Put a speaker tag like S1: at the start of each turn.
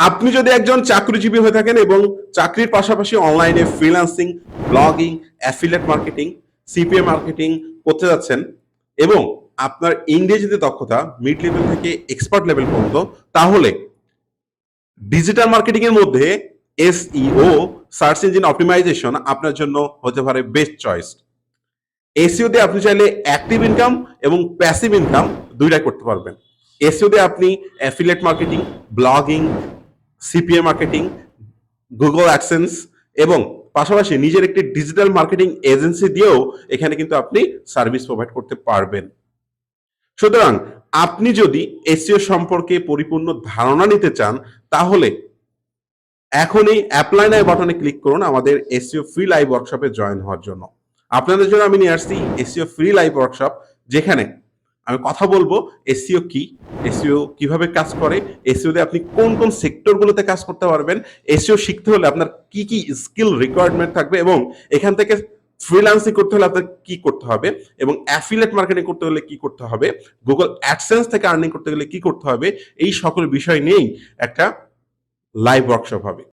S1: আপনি যদি একজন চাকরিজীবী হয়ে থাকেন এবং চাকরির পাশাপাশি অনলাইনে freelancing, blogging, affiliate marketing, CPA marketing করতে যাচ্ছেন এবং আপনার ইংরেজিতে দক্ষতা মিড লেভেল থেকে এক্সপার্ট লেভেল পর্যন্ত, তাহলে ডিজিটাল মার্কেটিং এর মধ্যে এসইও, সার্চ ইঞ্জিন অপটিমাইজেশন আপনার জন্য হতে পারে বেস্ট চয়েস। এসইও দিয়ে আপনি চাইলে অ্যাক্টিভ ইনকাম এবং প্যাসিভ ইনকাম দুইটাই করতে পারবেন। এসইও দিয়ে আপনি affiliate marketing, blogging, CPA marketing, Google AdSense এবং পাশাপাশি নিজের একটি ডিজিটাল মার্কেটিং এজেন্সি দিয়েও এখানে কিন্তু আপনি সার্ভিস প্রোভাইড করতে পারবেন। সুতরাং আপনি যদি এসইও সম্পর্কে পরিপূর্ণ ধারণা নিতে চান, তাহলে এখনই অ্যাপ্লাই নাও বাটনে ক্লিক করুন আমাদের এসইও ফ্রি লাইভ ওয়ার্কশপে জয়েন হওয়ার জন্য। আপনাদের জন্য আমি নিয়ে আসছি এসইও ফ্রি লাইভ ওয়ার্কশপ, যেখানে আমি কথা বলবো এসইও কি, এসইও কিভাবে কাজ করে, এসইও তে আপনি কোন কোন সেক্টরগুলোতে কাজ করতে পারবেন, এসইও শিখতে হলে আপনার কি কি স্কিল রিকোয়ারমেন্ট থাকবে এবং এখান থেকে ফ্রিল্যান্সিং করতে হলে আপনার কি করতে হবে এবং অ্যাফিলিয়েট মার্কেটিং করতে হলে কি করতে হবে, গুগল অ্যাডসেন্স থেকে আর্নিং করতে গেলে কি করতে হবে, এই সকল বিষয় নিয়েই একটা লাইভ ওয়ার্কশপ হবে।